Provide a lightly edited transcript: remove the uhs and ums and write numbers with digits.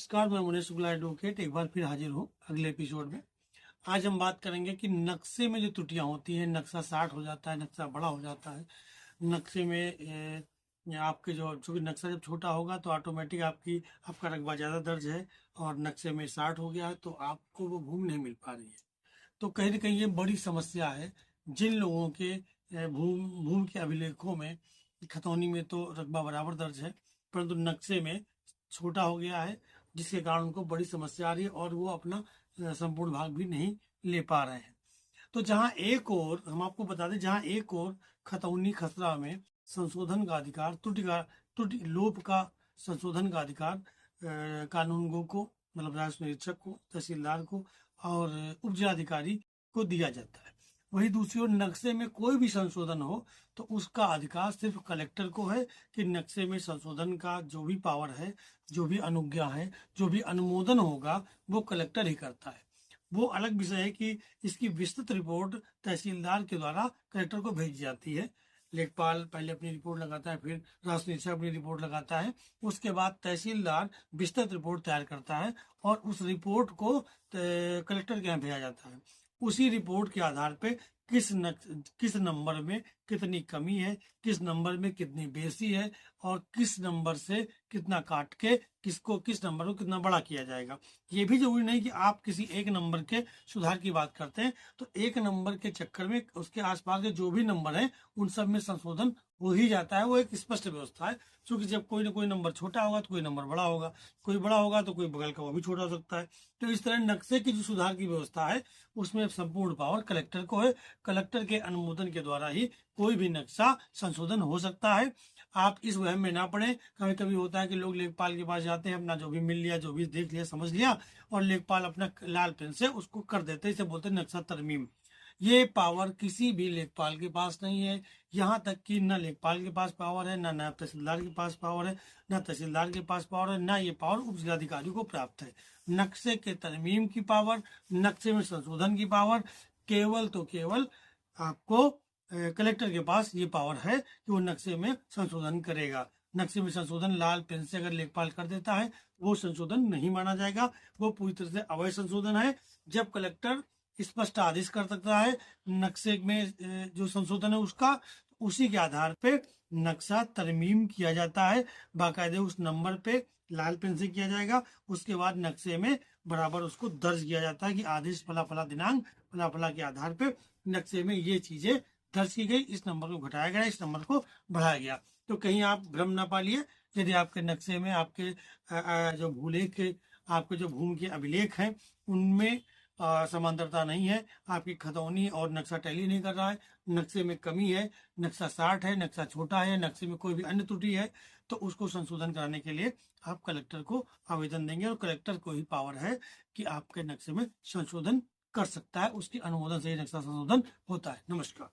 नमस्कार, मैं मनीष शुक्ला एडवोकेट एक बार फिर हाजिर हूँ अगले एपिसोड में। आज हम बात करेंगे कि नक्शे में जो त्रुटियां होती हैं, नक्शा शार्ट हो जाता है, नक्शा बड़ा हो जाता है। नक्शे में आपके जो चूँकि नक्शा जब छोटा होगा तो ऑटोमेटिक आपका रकबा ज़्यादा दर्ज है, और नक्शे में शार्ट हो गया है तो आपको वो भूमि नहीं मिल पा रही है। तो कहीं ना कहीं ये बड़ी समस्या है जिन लोगों के भूमि के अभिलेखों में खतौनी में तो रकबा बराबर दर्ज है, परंतु नक्शे में छोटा हो गया है, जिसके कारण उनको बड़ी समस्या आ रही है और वो अपना संपूर्ण भाग भी नहीं ले पा रहे हैं। तो जहां एक और हम आपको बता दें, जहां एक और खतौनी खसरा में संशोधन का अधिकार, त्रुटि लोप का संशोधन का अधिकार कानूनगो को, मतलब राजस्व निरीक्षक को, तहसीलदार को और उप जिलाधिकारी को दिया जाता है। वही दूसरी ओर नक्शे में कोई भी संशोधन हो तो उसका अधिकार सिर्फ कलेक्टर को है कि नक्शे में संशोधन का जो भी पावर है, जो भी अनुज्ञा है, जो भी अनुमोदन होगा, वो कलेक्टर ही करता है। वो अलग विषय है कि इसकी विस्तृत रिपोर्ट तहसीलदार के द्वारा कलेक्टर को भेजी जाती है। लेखपाल पहले अपनी रिपोर्ट लगाता है, फिर राजस्व निरीक्षक अपनी रिपोर्ट लगाता है, उसके बाद तहसीलदार विस्तृत रिपोर्ट तैयार करता है और उस रिपोर्ट को कलेक्टर के यहाँ भेजा जाता है। उसी रिपोर्ट के आधार पे किस नंबर में कितनी कमी है, किस नंबर में कितनी बेसी है, और किस नंबर से कितना काट के किस नंबर को कितना बड़ा किया जाएगा। ये भी जरूरी नहीं कि आप किसी एक नंबर के सुधार की बात करते हैं तो एक नंबर के चक्कर में उसके आसपास के जो भी नंबर हैं उन सब में संशोधन हो ही जाता है। वो एक स्पष्ट व्यवस्था है, क्योंकि जब कोई ना कोई नंबर छोटा होगा तो कोई नंबर बड़ा होगा, कोई बड़ा होगा तो कोई बगल का वो भी छोटा हो सकता है। तो इस तरह नक्शे की जो सुधार की व्यवस्था है उसमें संपूर्ण पावर कलेक्टर को है। कलेक्टर के अनुमोदन के द्वारा ही कोई भी नक्शा संशोधन हो सकता है। आप इस वहम में ना पड़े। कभी कभी होता है कि लोग लेखपाल के पास जाते हैं, अपना जो भी मिल लिया, जो भी देख लिया, समझ लिया, और लेखपाल अपना लाल पेन से उसको कर देते हैं। इसे बोलते हैं नक्शा तरमीम। ये पावर किसी भी लेखपाल के पास नहीं है। यहाँ तक कि न लेखपाल के पास पावर है, न नायब तहसीलदार के पास पावर है, न तहसीलदार के पास पावर है, न ये पावर उप जिलाधिकारी को प्राप्त है। नक्शे के तरमीम की पावर, नक्शे में संशोधन की पावर केवल आपको कलेक्टर के पास ये पावर है कि वो नक्शे में संशोधन करेगा। नक्शे में संशोधन लाल पेन से अगर लेखपाल कर देता है वो संशोधन नहीं माना जाएगा, वो पूरी तरह से अवैध संशोधन है। जब कलेक्टर स्पष्ट आदेश कर सकता है नक्शे में जो संशोधन है उसका, उसी के आधार पे नक्शा तरमीम किया जाता है। बाकायदे उस नंबर पे लाल पेन से किया जाएगा, उसके बाद नक्शे में बराबर उसको दर्ज किया जाता है कि आदेश फला फला दिनांक फला फला के आधार पे नक्शे में ये चीजें दर्ज की गई, इस नंबर को घटाया गया, इस नंबर को बढ़ाया गया। तो कहीं आप भ्रम ना पालिए। यदि आपके नक्शे में आपके जो भूलेख, आपके जो भूमि के अभिलेख हैं उनमें समांतरता नहीं है, आपकी खतौनी और नक्शा टैली नहीं कर रहा है, नक्शे में कमी है, नक्शा शार्ट है, नक्शा छोटा है, नक्शे में कोई भी अन्य त्रुटि है, तो उसको संशोधन कराने के लिए आप कलेक्टर को आवेदन देंगे, और कलेक्टर को ही पावर है कि आपके नक्शे में संशोधन कर सकता है। उसकी अनुमोदन से ही नक्शा संशोधन होता है। नमस्कार।